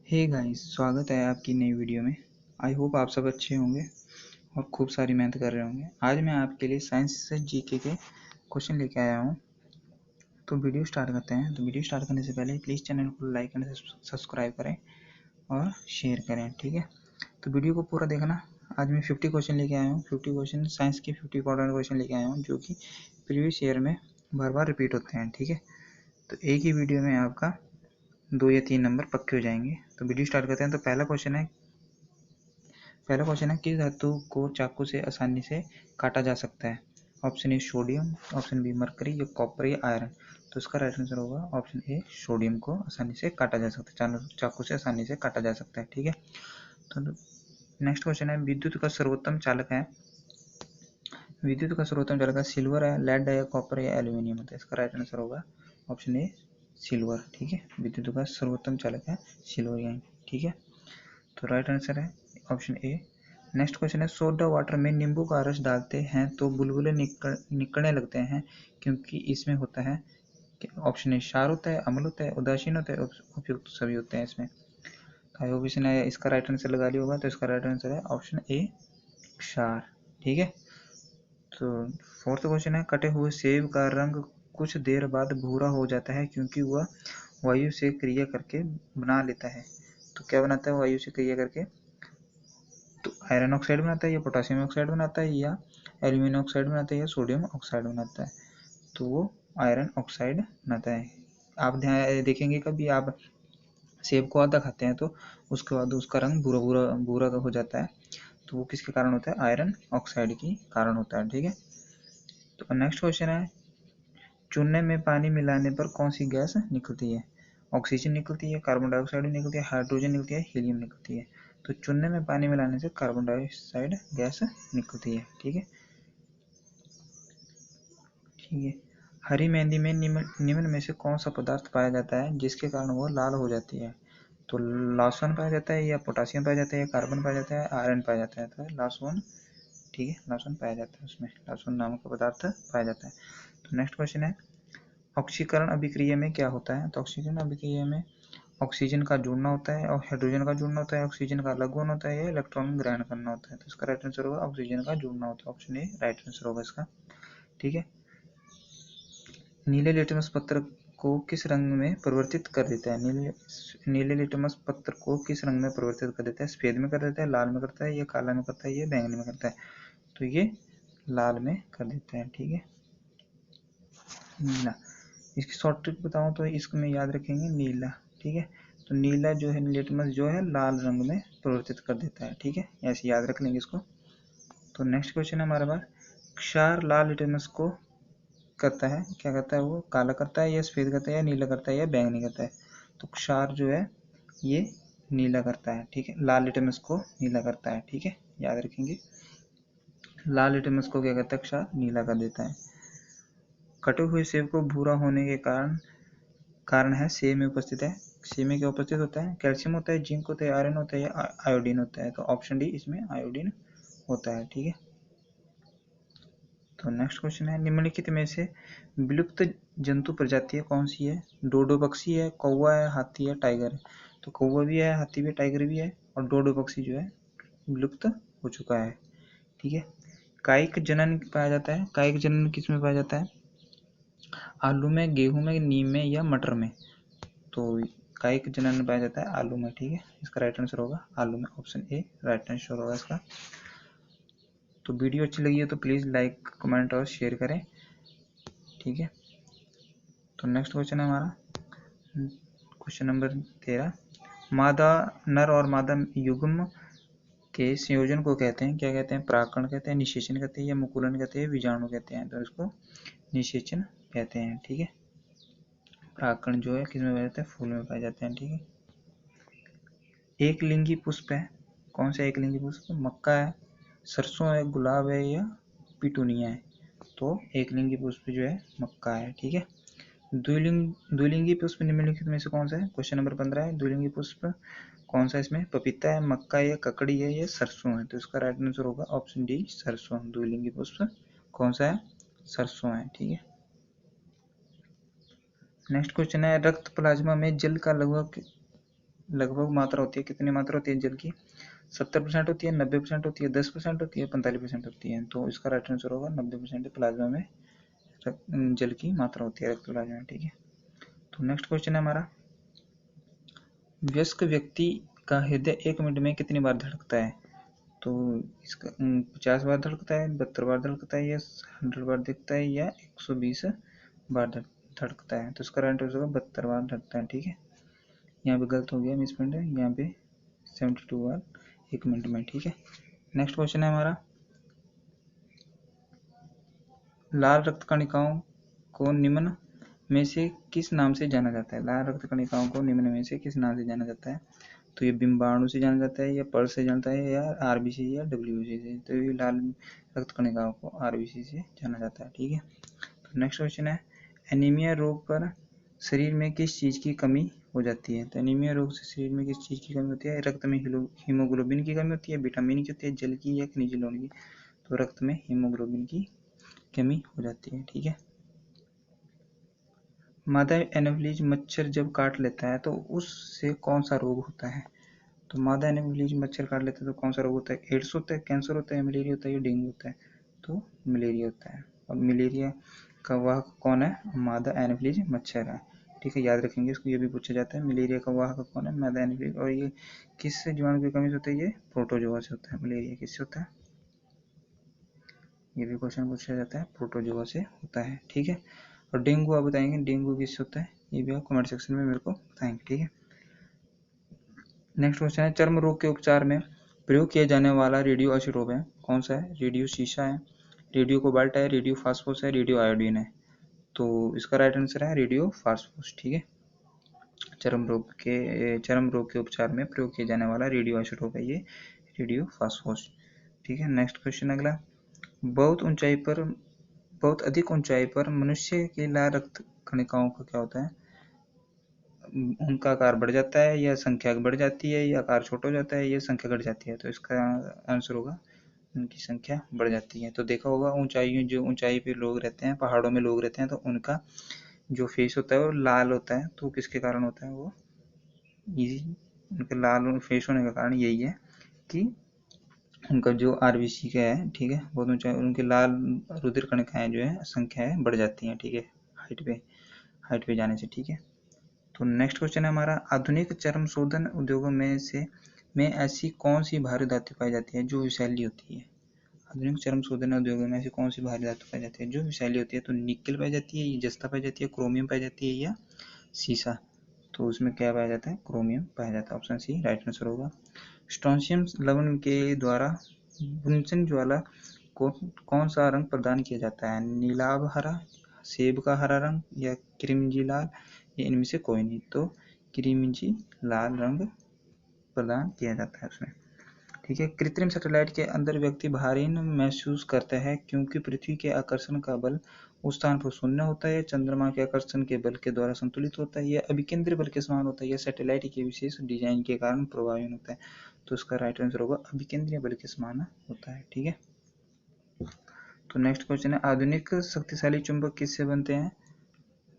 Hey guys, स्वागत है आपकी नई वीडियो में। आई होप आप सब अच्छे होंगे और खूब सारी मेहनत कर रहे होंगे। आज मैं आपके लिए साइंस से जीके के क्वेश्चन लेके आया हूँ। तो वीडियो स्टार्ट करते हैं। तो वीडियो स्टार्ट करने से पहले प्लीज़ चैनल को लाइक एंड सब्सक्राइब करें और शेयर करें, ठीक है। तो वीडियो को पूरा देखना। आज मैं 50 क्वेश्चन लेके आया हूँ। 50 क्वेश्चन साइंस के 50 इंपॉर्टेंट क्वेश्चन लेके आया हूँ जो कि प्रीवियस ईयर में बार बार रिपीट होते हैं, ठीक है। तो एक ही वीडियो में आपका 2 या 3 नंबर पक्के हो जाएंगे। तो वीडियो स्टार्ट करते हैं। तो पहला क्वेश्चन है किस धातु को चाकू से आसानी से काटा जा सकता है। Option A sodium, option B mercury या कॉपर या आयरन। तो इसका राइट आंसर होगा ऑप्शन ए, सोडियम को आसानी से काटा जा सकता है, चाकू से आसानी से काटा जा सकता है, ठीक है। तो नेक्स्ट क्वेश्चन है विद्युत का सर्वोत्तम चालक है। विद्युत का सर्वोत्तम चालक है सिल्वर है, लेड है या कॉपर या एल्यूमिनियम है। तो इसका राइट आंसर होगा ऑप्शन ए, सिल्वर, ठीक है। विद्युत का सर्वोत्तम चालक है सिल्वर यानी, ठीक है। तो राइट आंसर है ऑप्शन ए। नेक्स्ट क्वेश्चन है सोडा वाटर में नींबू का रस डालते हैं तो बुलबुले निकलने लगते हैं क्योंकि इसमें होता है। ऑप्शन ए क्षार होता है, अम्ल होता है, उदासीन होता है, उपयुक्त सभी होते हैं इसमें। आई होप इसने इसका राइट आंसर लगा लिया होगा। तो इसका राइट आंसर है ऑप्शन ए, क्षार, ठीक है। तो फोर्थ क्वेश्चन है कटे हुए सेब का रंग कुछ देर बाद भूरा हो जाता है क्योंकि वह वायु से क्रिया करके बना लेता है। तो क्या बनाता है वायु से क्रिया करके? तो आयरन ऑक्साइड बनाता है या पोटासियम ऑक्साइड बनाता है या एल्यूमिनियम ऑक्साइड बनाता है या सोडियम ऑक्साइड बनाता है। तो वो आयरन ऑक्साइड बनाता है। आप ध्यान देखेंगे कभी आप सेब को आधा खाते हैं तो उसके बाद उसका रंग भूरा भूरा भूरा हो जाता है। तो वो किसके कारण होता है? आयरन ऑक्साइड के कारण होता है, ठीक है। तो नेक्स्ट क्वेश्चन है चूने में पानी मिलाने पर कौन सी गैस निकलती है। ऑक्सीजन निकलती है, कार्बन डाइऑक्साइड निकलती है, हाइड्रोजन निकलती है, हीलियम निकलती है। तो चूने में पानी मिलाने से कार्बन डाइऑक्साइड गैस निकलती है, ठीक है। ठीक है। हरी मेहंदी में निम्न में से कौन सा पदार्थ पाया जाता है जिसके कारण वो लाल हो जाती है। तो लासवन पाया जाता है या पोटासियम पाया जाता है या कार्बन पाया जाता है, आयरन पाया जाता है। तो लासवन, ठीक है, लासवन पाया जाता है, उसमें लासवन नामक पदार्थ पाया जाता है। तो नेक्स्ट क्वेश्चन है ऑक्सीकरण अभिक्रिया में क्या होता है। तो ऑक्सीजन अभिक्रिया में ऑक्सीजन का जुड़ना होता है और हाइड्रोजन का जुड़ना होता है, ऑक्सीजन का अलग होना होता है या इलेक्ट्रॉन ग्रहण करना होता है। तो इसका राइट आंसर होगा ऑक्सीजन का जुड़ना होता है, ऑप्शन ए राइट आंसर होगा इसका, ठीक है। नीले लिटमस पत्र को किस रंग में परिवर्तित कर देता है। नीले लिटमस पत्र को किस रंग में परिवर्तित कर देता है? सफेद में कर देता है, लाल में करता है, या काला में करता है, या बैंगनी में करता है। तो ये लाल में कर देता है, ठीक है। नीला, इसकी शॉर्ट ट्रिक बताऊं तो इसमें याद रखेंगे नीला, ठीक है। तो नीला जो है लिटमस जो है लाल रंग में परिवर्तित कर देता है, ठीक है, ऐसे याद रख लेंगे इसको। तो नेक्स्ट क्वेश्चन है हमारे पास क्षार लाल लिटमस को करता है, क्या करता है वो? काला करता है या सफेद करता है या नीला करता है या बैंगनी करता है। तो क्षार जो है ये नीला करता है, ठीक है, लाल लिटमस को नीला करता है, ठीक है, याद रखेंगे। लाल लिटमस को क्या करता है? क्षार नीला कर देता है। कटे हुए सेब को भूरा होने के कारण है सेब में उपस्थित है। सेब में क्या उपस्थित होता है? कैल्शियम होता है, जिंक होता है, आयरन होता है या आयोडीन होता है। तो ऑप्शन डी इसमें आयोडीन होता है, ठीक है। तो नेक्स्ट क्वेश्चन है निम्नलिखित में से विलुप्त जंतु प्रजाति कौन सी है। डोडो पक्षी है, कौवा है, हाथी है, टाइगर है। तो कौवा भी है, हाथी भी, टाइगर भी है, और डोडो पक्षी जो है विलुप्त हो चुका है, ठीक है। कायिक जनन पाया जाता है। कायिक जनन किस में पाया जाता है? आलू में, गेहूं में, नीम में या मटर में। तो कायिक जनन पाया जाता है आलू में, ठीक है। इसका राइट आंसर होगा आलू में, ऑप्शन ए राइट आंसर होगा इसका। तो वीडियो अच्छी लगी है तो प्लीज़ लाइक, कमेंट और शेयर करें, ठीक है। तो नेक्स्ट क्वेश्चन है हमारा क्वेश्चन नंबर 13। मादा नर और मादा युग्म के संयोजन को कहते हैं, क्या कहते हैं? परागकण कहते हैं, निषेचन कहते हैं, या मुकुलन कहते हैं, बीजाणु कहते हैं। तो इसको निषेचन कहते हैं, ठीक है। परागकण जो है किस में पाए जाते हैं? फूल में पाए जाते हैं, ठीक है। एक लिंगी पुष्प है, कौन सा एक लिंगी पुष्प? मक्का है, सरसों है, गुलाब है, या पिटूनिया है। तो एक लिंगी पुष्प जो है मक्का है, ठीक है। द्विलिंगी पुष्प निम्नलिखित में से कौन सा है? क्वेश्चन नंबर 15 है द्विलिंगी पुष्प कौन सा? इसमें पपीता है, मक्का है, ककड़ी है, या सरसों है। तो इसका राइट आंसर होगा ऑप्शन डी सरसों। द्विलिंगी पुष्प कौन सा है? सरसों है, ठीक है। नेक्स्ट क्वेश्चन है रक्त प्लाज्मा में जल का लगभग लगभग मात्रा होती है, कितनी मात्रा होती है जल की? 70% होती है, 90% होती है, 10% होती है, 45% होती है। तो इसका राइट आंसर होगा 90% प्लाज्मा में जल की मात्रा होती है रक्त प्लाज्मा में, ठीक है। तो नेक्स्ट क्वेश्चन है हमारा, वयस्क व्यक्ति का हृदय 1 मिनट में कितनी बार धड़कता है? तो इसका 50 बार धड़कता है, 72 बार धड़कता है, या 100 बार धड़कता है, या 120 बार धड़कता है? तो इसका राइट आंसर होगा 72 बार धड़कता है, ठीक है। यहाँ पे गलत हो गया, मिसप्रिंट है, यहाँ पे 72 बार 1 मिनट में, ठीक है। नेक्स्ट क्वेश्चन है हमारा, लाल रक्त कणिकाओं को निम्न में से किस नाम से जाना जाता है? लाल रक्त कणिकाओं को निम्न में से किस नाम से जाना जाता है? तो ये बिंबाणु से जाना जाता है, या पर्ल से जानता है, या आरबीसी या डब्ल्यूबीसी से? तो ये लाल रक्त कणिकाओं को आरबीसी से जाना जाता है, ठीक है। तो नेक्स्ट क्वेश्चन है, एनीमिया रोग पर शरीर में किस चीज की कमी हो जाती है? तो एनीमिया रोग से शरीर में किस चीज की कमी होती है? रक्त में हीमोग्लोबिन की कमी होती है, विटामिन की होती है, जल की, या खनिज लवण की? तो रक्त में हीमोग्लोबिन की कमी हो जाती है, ठीक है। मादा एनोफिलीज मच्छर जब काट लेता है तो उससे कौन सा रोग होता है? तो मादा एनोफिलीज मच्छर काट लेता है तो कौन सा रोग होता है? एड्स होता है, कैंसर होता है, मलेरिया होता है, या डेंगू होता है? तो मलेरिया होता है। और मलेरिया का वाहक कौन है? मादा एनोफिलीज मच्छर है, ठीक है, याद रखेंगे इसको, ये भी पूछा जाता है। मलेरिया का वाहक कौन है? मादा एनोफिलीज। और ये किस जीवाणु की कमी से होता है? ये प्रोटोजोआ से होता है। मलेरिया किससे होता है? ये भी क्वेश्चन पूछा जाता है, प्रोटोजोआ से होता है, ठीक है। और डेंगू आप बताएंगे, डेंगू किससे होता है? ये भी आप कमेंट सेक्शन में मेरे को बताएंगे, ठीक है। नेक्स्ट क्वेश्चन है, चर्म रोग के उपचार में प्रयोग किया जाने वाला रेडियो आइसोटोप है कौन सा है? रेडियो सीसा है, रेडियो कोबाल्ट है, रेडियो फास्फोरस है, रेडियो आयोडीन है? तो इसका राइट आंसर है रेडियो फास्फोरस, ठीक है। चर्म रोग के उपचार में प्रयोग किया जाने वाला रेडियो आइसोटोप है ये रेडियो फास्फोरस, ठीक है। नेक्स्ट क्वेश्चन अगला, बहुत अधिक ऊंचाई पर मनुष्य के लाल रक्त कणिकाओं का क्या होता है? उनका आकार बढ़ जाता है, या संख्या बढ़ जाती है, या आकार छोटा हो जाता है, या संख्या घट जाती है? तो इसका आंसर होगा उनकी संख्या बढ़ जाती है। तो देखा होगा जो ऊंचाई पे लोग रहते हैं, पहाड़ों में लोग रहते हैं, तो उनका जो फेस होता है वो लाल होता है। तो किसके कारण होता है वो? उनके लाल फेस होने का कारण यही है कि उनका जो आरबीसी का है, ठीक है, बहुत ऊंचा, उनके लाल रुधिर कणिकाएं जो है संख्या है बढ़ जाती हैं, ठीक है, हाइट पे जाने से, ठीक है। तो नेक्स्ट क्वेश्चन है हमारा, आधुनिक चर्म शोधन उद्योगों में ऐसी कौन सी भारी धातु पाई जाती है जो विषैली होती है? आधुनिक चर्म शोधन उद्योगों में ऐसी कौन सी भारी धातु पाई जाती है जो विषैली होती है? तो निकेल पाई जाती है, जस्ता पाई जाती है, क्रोमियम पाई जाती है, या सीसा? तो उसमें क्या पाया जाता है? क्रोमियम पाया जाता है, ऑप्शन सी राइट आंसर होगा। स्ट्रोंशियम लवण के द्वारा बुनसन ज्वाला को कौन सा रंग प्रदान किया जाता है? नीलाभ हरा, सेब का हरा रंग, या क्रिमजी लाल, या इनमें से कोई नहीं? तो क्रिमजी लाल रंग प्रदान किया जाता है उसमें, ठीक है। कृत्रिम सैटेलाइट के अंदर व्यक्ति भारीन महसूस करता है क्योंकि पृथ्वी के आकर्षण का बल उस स्थान पर शून्य होता है, चंद्रमा के आकर्षण के बल के द्वारा संतुलित होता है, या अभिकेंद्री बल के समान होता है, या सैटेलाइट के विशेष डिजाइन के कारण प्रभावी होता है? तो इसका राइट आंसर होगा अभिकेंद्रीय बल के समान होता है, ठीक है। तो नेक्स्ट क्वेश्चन है, आधुनिक शक्तिशाली चुंबक किससे बनते हैं?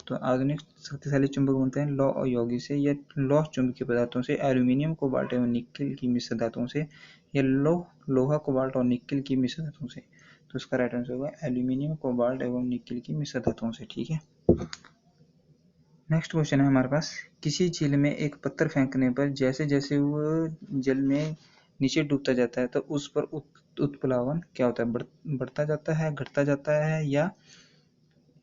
तो आधुनिक शक्तिशाली चुंबक बनते हैं लौह यौगिक से, या लौह चुंबकीय पदार्थों से, एल्यूमिनियम कोबाल्ट एवं निकेल की मिश्र धातुओं से, या लोहा कोबाल्ट और निकेल की मिश्र धातुओं से? तो इसका राइट आंसर होगा एल्यूमिनियम कोबाल्ट एवं निकेल की मिश्र धातुओं से, ठीक है। नेक्स्ट क्वेश्चन है हमारे पास, किसी झील में एक पत्थर फेंकने पर जैसे जैसे वो जल में नीचे डूबता जाता है तो उस पर उत्प्लावन क्या होता है? बढ़ता जाता है, घटता जाता है, या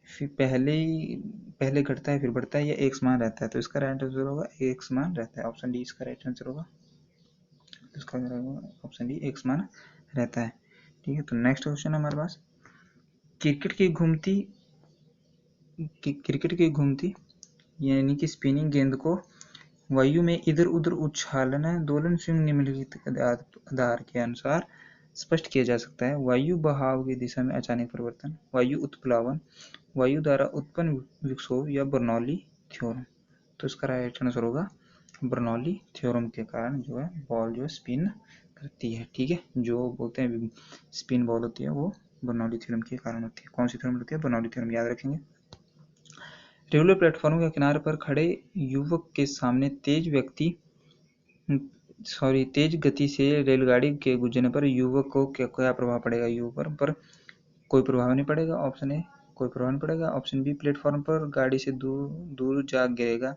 फिर पहले घटता है फिर बढ़ता है, या एक समान रहता है? तो इसका राइट आंसर होगा एक समान रहता है, ऑप्शन डी इसका राइट आंसर होगा। इसका ऑप्शन डी एक समान रहता है, ठीक है। तो नेक्स्ट क्वेश्चन है हमारे पास, क्रिकेट की घूमती क्रिकेट की घूमती यानी कि स्पिनिंग गेंद को वायु में इधर उधर उछालना दोलन स्विंग निम्नलिखित आधार के अनुसार स्पष्ट किया जा सकता है। वायु बहाव की दिशा में अचानक परिवर्तन, वायु उत्प्लावन, वायु द्वारा उत्पन्न विक्षोभ, या बर्नौली थ्योरम? तो इसका राइट आंसर होगा बर्नौली थ्योरम के कारण जो है बॉल जो है स्पिन करती है, ठीक है। जो बोलते हैं स्पिन बॉल होती है वो बर्नौली थ्योरम के कारण होती है। कौन सी थ्योरम होती है? बर्नौली थ्योरम, याद रखेंगे। रेलवे प्लेटफॉर्म के किनारे पर खड़े युवक के सामने तेज व्यक्ति तेज गति से रेलगाड़ी के गुजरने पर युवक को क्या प्रभाव पड़ेगा? युवक पर कोई प्रभाव नहीं पड़ेगा, ऑप्शन ए कोई प्रभाव नहीं पड़ेगा। ऑप्शन बी प्लेटफॉर्म पर गाड़ी से दूर दूर जा गिरेगा,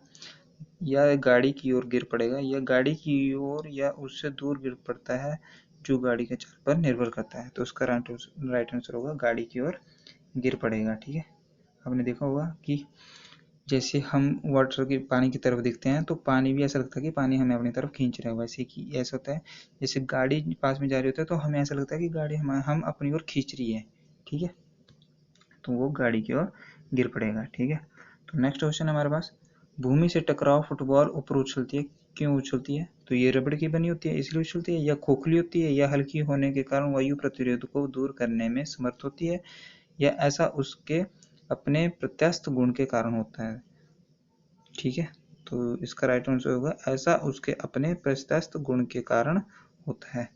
या गाड़ी की ओर गिर पड़ेगा, या गाड़ी की ओर या उससे दूर गिर पड़ता है, जो गाड़ी के चाल पर निर्भर करता है। तो उसका राइट आंसर होगा गाड़ी की ओर गिर पड़ेगा। ठीक है, आपने देखा होगा कि जैसे हम वाटर के पानी की तरफ देखते हैं तो पानी भी ऐसा लगता है कि पानी हमें अपनी तरफ खींच रहा है, वैसे कि ऐसा होता है जैसे गाड़ी पास में जा रही होती है तो हमें ऐसा लगता है कि गाड़ी हम अपनी ओर खींच रही है। ठीक है, तो वो गाड़ी की ओर गिर पड़ेगा। ठीक है, तो नेक्स्ट क्वेश्चन है हमारे पास, भूमि से टकराव फुटबॉल ऊपर उछलती है, क्यों उछलती है? तो ये रबड़ की बनी होती है इसलिए उछलती है, या खोखली होती है, या हल्की होने के कारण वायु प्रतिरोध को दूर करने में समर्थ होती है, या ऐसा उसके अपने प्रत्यास्थ गुण के कारण होता है। ठीक है, तो इसका राइट आंसर होगा ऐसा उसके अपने प्रत्यास्थ गुण के कारण होता है।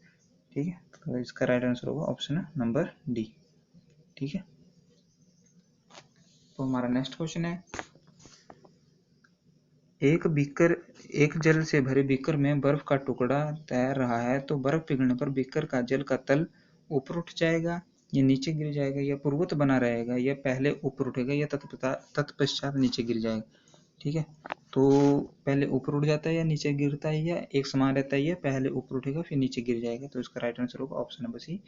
ठीक है, तो इसका राइट आंसर होगा ऑप्शन नंबर डी। ठीक है, तो हमारा नेक्स्ट क्वेश्चन है, एक जल से भरे बीकर में बर्फ का टुकड़ा तैर रहा है, तो बर्फ पिघलने पर बीकर का जल का तल ऊपर उठ जाएगा, या नीचे गिर जाएगा, या पूर्ववत बना रहेगा, या पहले ऊपर उठेगा, या तत्पश्चात नीचे गिर जाएगा। ठीक है, तो पहले ऊपर उठ जाता है या नीचे गिरता है, या एक समान रहता है, या पहले ऊपर उठेगा फिर नीचे गिर जाएगा। तो इसका राइट आंसर होगा ऑप्शन नंबर सी,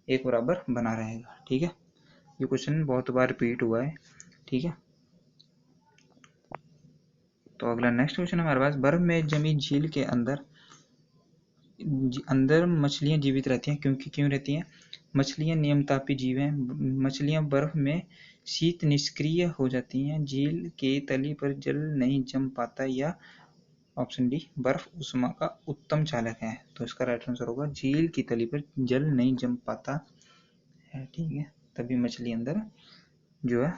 एक बराबर बना रहेगा। ठीक है, ये क्वेश्चन बहुत बार रिपीट हुआ है। ठीक है, तो अगला नेक्स्ट क्वेश्चन हमारे पास, बर्फ में जमी झील के अंदर मछलियां जीवित रहती हैं, क्योंकि क्यों रहती हैं? मछलियां नियमतापी जीव हैं। मछलियां बर्फ में शीत निष्क्रिय हो जाती हैं, झील के तली पर जल नहीं जम पाता, या ऑप्शन डी बर्फ उष्मा का उत्तम चालक है। तो इसका राइट आंसर होगा झील की तली पर जल नहीं जम पाता है। ठीक है, तभी मछली अंदर जो है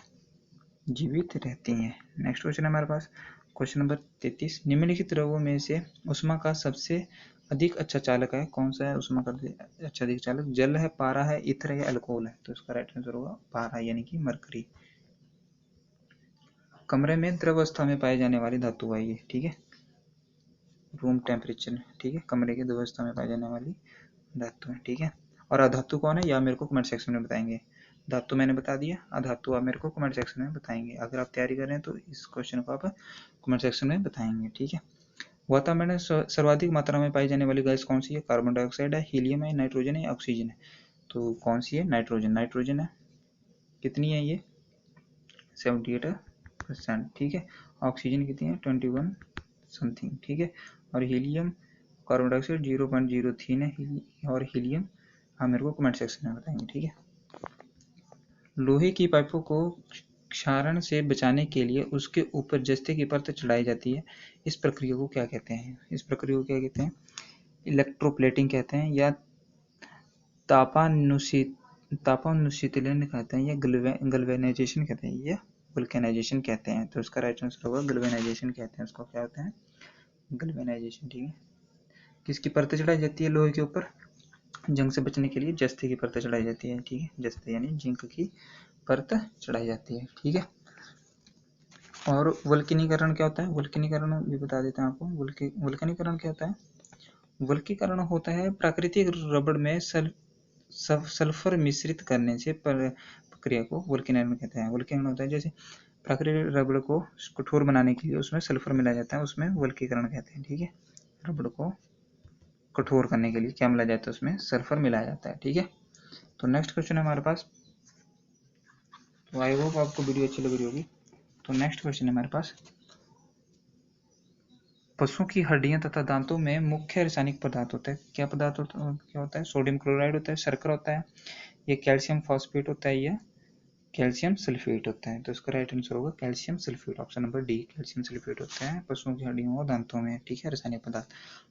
जीवित रहती हैं। नेक्स्ट क्वेश्चन है हमारे पास, क्वेश्चन नंबर 33, निम्नलिखित द्रवों में से उष्मा का सबसे अधिक अच्छा चालक है, कौन सा है उष्मा का अच्छा अधिक चालक? जल है, पारा है, ईथर है, या अल्कोहल है? तो इसका राइट आंसर होगा पारा यानी कि मरकरी। कमरे में द्रव अवस्था में पाई जाने वाली धातु है ये। ठीक है, रूम टेम्परेचर। ठीक है, कमरे की अवस्था में पाई जाने वाली धातु है। ठीक है, और अधातु कौन है, या मेरे को कमेंट सेक्शन में बताएंगे। धातु मैंने बता दिया, अधातु आप मेरे को कमेंट सेक्शन में बताएंगे। अगर आप तैयारी कर रहे हैं तो इस क्वेश्चन को आप कमेंट सेक्शन में बताएंगे। ठीक है, वातावरण में सर्वाधिक मात्रा में पाई जाने वाली गैस कौन सी है? कार्बन डाइऑक्साइड है, हीलियम है, नाइट्रोजन है, ऑक्सीजन है? तो कौन सी है? नाइट्रोजन। नाइट्रोजन है, कितनी है ये? 78%। ठीक है, ऑक्सीजन कितनी है? 21 समथिंग। ठीक है, और हीलियम कार्बन डाइऑक्साइड 0.03 है, और हीलियम आप मेरे को कमेंट सेक्शन में बताएंगे। ठीक है, लोहे की पाइपों को क्षारण से बचाने के लिए उसके ऊपर जस्ते की परत चढ़ाई जाती है, इस प्रक्रिया को क्या कहते हैं? इस प्रक्रिया को क्या कहते हैं? इलेक्ट्रोप्लेटिंग कहते हैं, या तापानुशीतलन कहते हैं, या गल्वेनाइजेशन कहते हैं, या वल्केनाइजेशन कहते हैं? तो इसका राइट आंसर होगा गल्वेनाइजेशन कहते हैं उसको। क्या होता है? गल्वेनाइजेशन। ठीक है, किसकी परत चढ़ाई जाती है लोहे के ऊपर? जंग से बचने के लिए जस्ते की परत चढ़ाई जाती है। ठीक है, जस्ते यानी जिंक की परत चढ़ाई जाती है। ठीक है, और वल्कनीकरण क्या होता है? वल्कनीकरण भी बता देते हैं आपको। वल्कनीकरण क्या होता है? वल्कीकरण होता है प्राकृतिक रबड़ में सल्फर मिश्रित करने से प्रक्रिया को वल्कनीकरण कहते हैं। वल्कनीकरण होता है जैसे प्राकृतिक रबड़ को कठोर बनाने के लिए उसमें सल्फर मिलाया जाता है, उसमें वल्कीकरण कहते हैं। ठीक है, रबड़ को कठोर करने के लिए क्या मिलाया जाता है? उसमें सल्फर मिलाया जाता है। ठीक है, तो नेक्स्ट क्वेश्चन है हमारे पास, तो आई होप आपको वीडियो अच्छी लग रही होगी। तो नेक्स्ट क्वेश्चन है हमारे पास, पशुओं की हड्डियां तथा दांतों में मुख्य रासायनिक पदार्थ होता है, क्या पदार्थ क्या होता है? सोडियम क्लोराइड होता है, शर्करा होता है, ये कैल्शियम फॉस्फेट होता है, या कैल्शियम सल्फेट होता है? तो इसका राइट आंसर होगा calcium sulphate, option number D, calcium sulphate होता है पशुओं की हड्डियों और दांतों में। ठीक है, रासायनिक पदार्थ।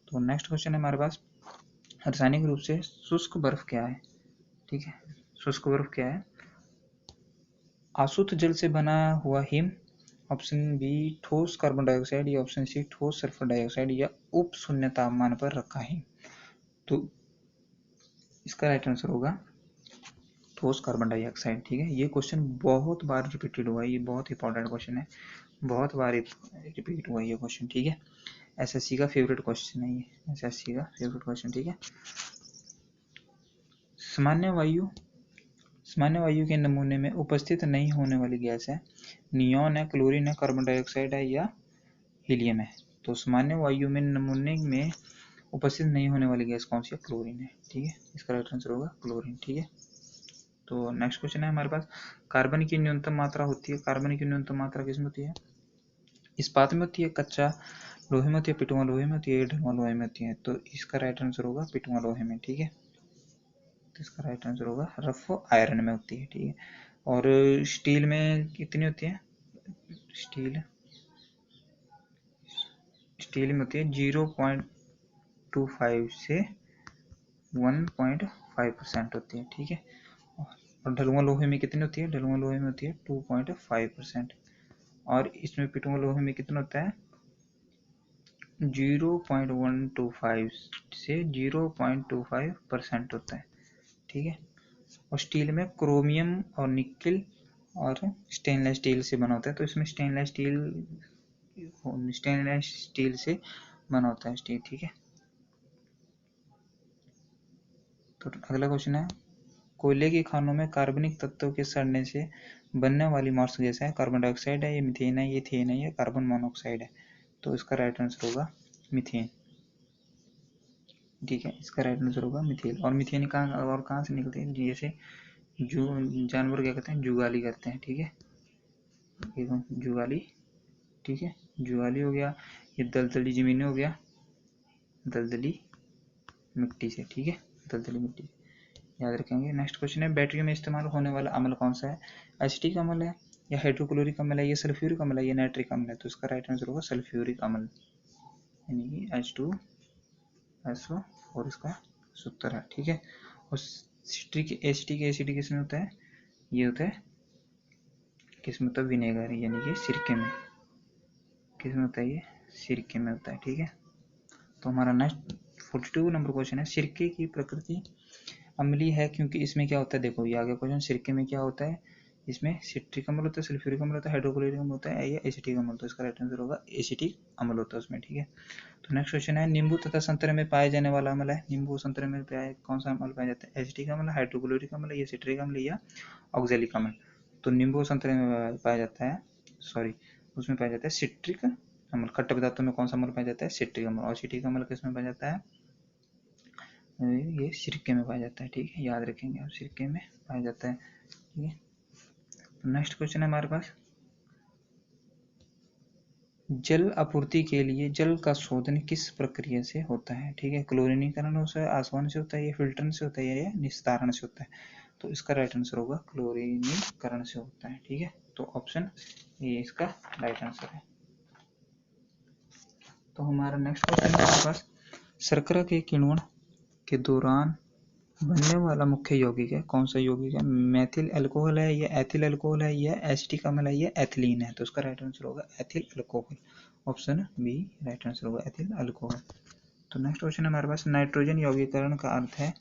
तो नेक्स्ट क्वेश्चन है हमारे पास, रासायनिक रूप से शुष्क बर्फ क्या है? ठीक है, शुष्क बर्फ क्या है? आसुत जल से बना हुआ हिम, ऑप्शन बी ठोस कार्बन डाइऑक्साइड, या ऑप्शन सी ठोस सल्फर डाइऑक्साइड, या उप शून्य तापमान पर रखा हिम? तो इसका राइट आंसर होगा ठोस कार्बन डाइऑक्साइड। ठीक है, ये क्वेश्चन बहुत बार रिपीटेड हुआ है, ये बहुत इंपॉर्टेंट क्वेश्चन है, बहुत बार रिपीट हुआ है ये क्वेश्चन। ठीक है, एसएससी का फेवरेट क्वेश्चन है ये, एसएससी का फेवरेट क्वेश्चन, ठीक है। सामान्य वायु के नमूने में उपस्थित नहीं होने वाली गैस है नियॉन है, क्लोरीन है, कार्बन डाइऑक्साइड है या हीलियम है। तो सामान्य वायु में नमूने में उपस्थित नहीं होने वाली गैस कौन सी है? क्लोरीन है, ठीक है। इसका राइट आंसर होगा क्लोरीन, ठीक है। तो नेक्स्ट क्वेश्चन है हमारे पास, कार्बन की न्यूनतम मात्रा होती है, कार्बन की न्यूनतम मात्रा किसमें होती है? इस्पात में होती है, कच्चा लोहे में होती है, पिटुआ लोहे में होती है, ढलुआ लोहे में होती है। तो इसका राइट आंसर होगा पिटुआ लोहे में, ठीक है। तो इसका राइट आंसर होगा रफ आयरन में होती है, ठीक है। और स्टील में कितनी होती है? स्टील में होती है 0.25 से 1.5% होती है, ठीक है। और ढलुआ लोहे में कितनी होती है? ढलुआ लोहे में होती है 2.5%। और इसमें पिटुआ लोहे में कितना होता है? 0.125 से 0.25% होता है, ठीक है। और स्टील में क्रोमियम और निकेल और स्टेनलेस स्टील से बना होता है। तो इसमें स्टेनलेस स्टील से बना होता है स्टील, ठीक है। तो अगला क्वेश्चन है, कोयले की खानों में कार्बनिक तत्वों के सड़ने से बनने वाली मॉर्स गैस है, कार्बन डाइऑक्साइड है, ये मीथेन है, ये इथेन है, ये कार्बन मोनोऑक्साइड है। तो इसका राइट आंसर होगा मीथेन, ठीक है। इसका राइट आंसर होगा मीथेन। और मीथेन कहाँ से निकलते हैं? जैसे जो जानवर क्या करते हैं? जुगाली करते हैं, ठीक है। जुगाली, ठीक है, जुगाली हो गया। ये दलदली जमीनें हो गया, दलदली मिट्टी से, ठीक है, दलदली मिट्टी याद रखेंगे। नेक्स्ट क्वेश्चन है, बैटरी में इस्तेमाल होने वाला अम्ल कौन सा है? एसिटिक अम्ल है, या हाइड्रोक्लोरिक अम्ल है, या सल्फ्यूरिक अम्ल है, या नाइट्रिक अम्ल है। तो इसका राइट आंसर होगा सल्फ्यूरिक अम्ल, यानी कि H2SO और इसका सूत्र है, ठीक है। और एसिटिक एसिड किसमें होता है? ये होता है किसमें होता है? विनेगर, यानी कि सिरके में। किसमें होता है? ये सिरके में होता है, ठीक है। तो हमारा नेक्स्ट 42 नंबर क्वेश्चन है, सिरके की प्रकृति अम्लीय है क्योंकि इसमें क्या होता है? देखो ये आगे क्वेश्चन, सिरके में क्या होता है? इसमें सिट्रिक अम्ल होता है, सल्फ्यूरिक अम्ल होता है, हाइड्रोक्लोरिक अम्ल होता है, या एसिटिक अम्ल। तो इसका राइट आंसर होगा एसिटिक अम्ल होता है उसमें, ठीक है। तो नेक्स्ट क्वेश्चन है, नींबू तथा संतरे में पाए जाने वाला अम्ल है, नींबू संतरे में कौन सा अम्ल पाया जाता है? एसिटिक अम्ल, हाइड्रोक्लोरिक अम्ल, या सिट्रिक अम्ल, या ऑक्जेलिक अम्ल। तो नींबू संतरे में पाया जाता है, उसमें पाया जाता है सिट्रिक अम्ल। खट्टे पदार्थों में कौन सा अम्ल पाया जाता है? सिट्रिक अम्ल। और एसिटिक अम्ल किसमें पाया जाता है? ये सिरके में पाया जाता है, ठीक है, याद रखेंगे आप, सिरके में पाया जाता है, ठीक है। तो नेक्स्ट क्वेश्चन है हमारे पास, जल आपूर्ति के लिए जल का शोधन किस प्रक्रिया से होता है? ठीक है, क्लोरीनीकरण से, आसवन से होता है, या फिल्टरन से होता है, या निस्तारण से होता है। तो इसका राइट आंसर होगा क्लोरीनीकरण से होता है, ठीक है। तो ऑप्शन ये इसका राइट आंसर है। तो हमारा नेक्स्ट क्वेश्चन है हमारे पास, शर्करा के किण्वन के दौरान बनने वाला मुख्य यौगिक है, कौन सा यौगिक है? मेथिल अल्कोहल है, या एथिल अल्कोहल है, या एसिटिक अम्ल है, या एथिलीन है। तो इसका राइट आंसर होगा ethyl alcohol, option B right answer होगा एथिल अल्कोहल। तो नेक्स्ट क्वेश्चन हमारे पास, नाइट्रोजन यौगिकरण का अर्थ है,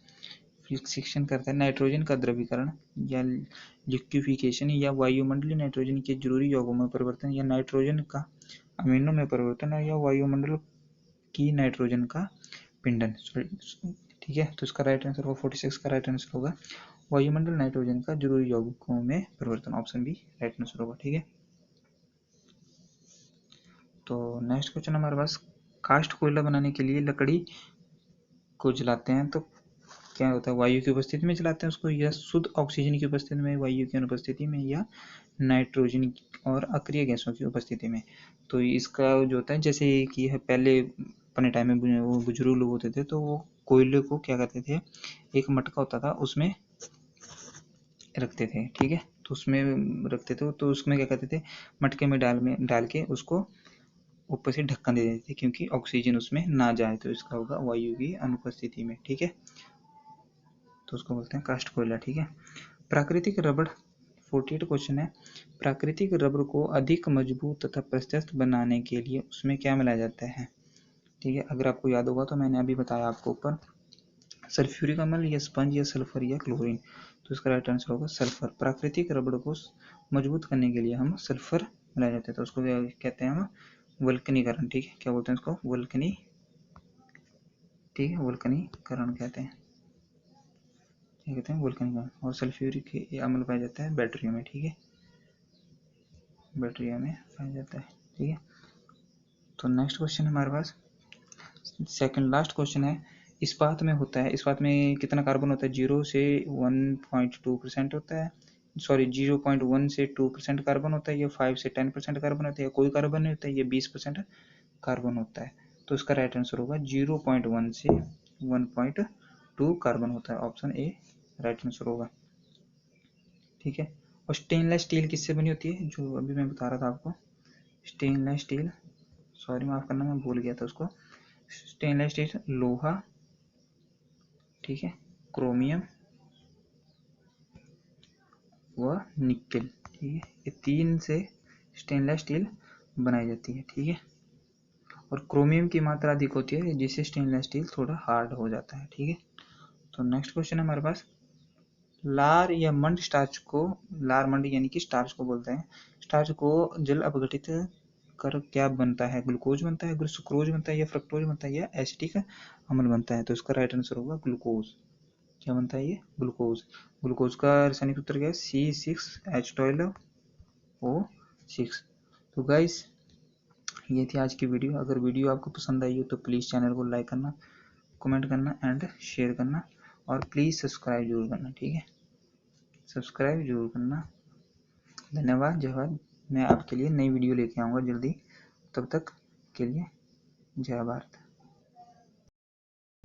फिक्सेशन करता है नाइट्रोजन का द्रवीकरण या लिक्विफिकेशन, या वायुमंडलीय नाइट्रोजन के जरूरी यौगों में परिवर्तन, या नाइट्रोजन का अमीनो में परिवर्तन, या वायुमंडल की नाइट्रोजन का पिंडन, ठीक है। तो इसका राइट आंसर होगा 46 का राइट आंसर होगा वायुमंडल नाइट्रोजन का जरूरी यौगिकों में परिवर्तन, ऑप्शन बी राइट आंसर होगा, ठीक है। तो नेक्स्ट क्वेश्चन हमारे पास, कास्ट कोयला बनाने के लिए लकड़ी को जलाते हैं तो क्या होता है? वायु की उपस्थिति में जलाते हैं उसको, या शुद्ध ऑक्सीजन की उपस्थिति में, वायु की अनुपस्थिति में, या नाइट्रोजन और अक्रिय गैसों की उपस्थिति में। तो इसका जो होता है, जैसे कि पहले अपने टाइम में वो बुजुर्ग लोग होते थे, तो वो कोयले को क्या करते थे, एक मटका होता था उसमें रखते थे, ठीक है। तो उसमें रखते थे, तो उसमें क्या करते थे, मटके में डाल के उसको ऊपर से ढक्कन दे देते थे, क्योंकि ऑक्सीजन उसमें ना जाए। तो इसका होगा वायु की अनुपस्थिति में, ठीक है। तो उसको बोलते हैं कास्ट कोयला, ठीक है। प्राकृतिक रबड़ 48 क्वेश्चन है, प्राकृतिक रबड़ को अधिक मजबूत तथा प्रशस्त बनाने के लिए उसमें क्या मिलाया जाता है? ठीक है, अगर आपको याद होगा तो मैंने अभी बताया आपको ऊपर, सल्फ्यूरिक अम्ल, या स्पंज, या सल्फर, या क्लोरीन। तो इसका राइट आंसर होगा सल्फर। प्राकृतिक रबड़ को मजबूत करने के लिए हम सल्फर मिलाया जाता है, तो उसको कहते हैं हम वल्कनीकरण, ठीक है, क्या बोलते हैं उसको, ठीक है, वल्कनीकरण कहते हैं, क्या कहते हैं, वल्कनीकरण। और सल्फ्यूरिक अम्ल पाया जाता है बैटरियों में, ठीक है, बैटरियों में पाया जाता है, ठीक है। तो नेक्स्ट क्वेश्चन हमारे पास सेकंड लास्ट क्वेश्चन है, इस्पात में होता है, इस्पात में कितना कार्बन होता है, 0 से 1.2% होता है, सॉरी 0.1 से 2% कार्बन होता है, या 5 से 10% कार्बन होता है, या कोई कार्बन नहीं होता है, ये 20% कार्बन होता है। तो इसका राइट आंसर होगा 0.1 से 1.2 कार्बन होता है, ऑप्शन ए राइट आंसर होगा, ठीक है। और स्टेनलेस स्टील किससे बनी होती है, जो अभी मैं बता रहा था आपको, स्टेनलेस स्टील, सॉरी माफ करना मैं भूल गया था उसको, स्टेनलेस स्टील लोहा, ठीक है, क्रोमियम व निकेल, ठीक है, ये 3 से स्टेनलेस स्टील बनाई जाती है, ठीक है। और क्रोमियम की मात्रा अधिक होती है जिससे स्टेनलेस स्टील थोड़ा हार्ड हो जाता है, ठीक है। तो नेक्स्ट क्वेश्चन है हमारे पास, लार या मंड स्टार्च को, लार मंड यानी कि स्टार्च को बोलते हैं, स्टार्च को जल अपघटित कर क्या बनता है, ग्लूकोज बनता है, सुक्रोज बनता है, या फ्रक्टोज बनता है, या एसिटिक अम्ल बनता है। तो इसका राइट आंसर होगा ग्लूकोज, क्या बनता है ये, ग्लूकोज। ग्लूकोज का रासायनिक सूत्र क्या है, C6H12O6। तो गाइस ये थी आज की वीडियो, अगर वीडियो आपको पसंद आई हो तो प्लीज़ चैनल को लाइक करना, कमेंट करना एंड शेयर करना, और प्लीज़ सब्सक्राइब जरूर करना, ठीक है, सब्सक्राइब जरूर करना। धन्यवाद, जय भारत। मैं आपके लिए नई वीडियो लेके आऊँगा जल्दी, तब तक के लिए जय भारत।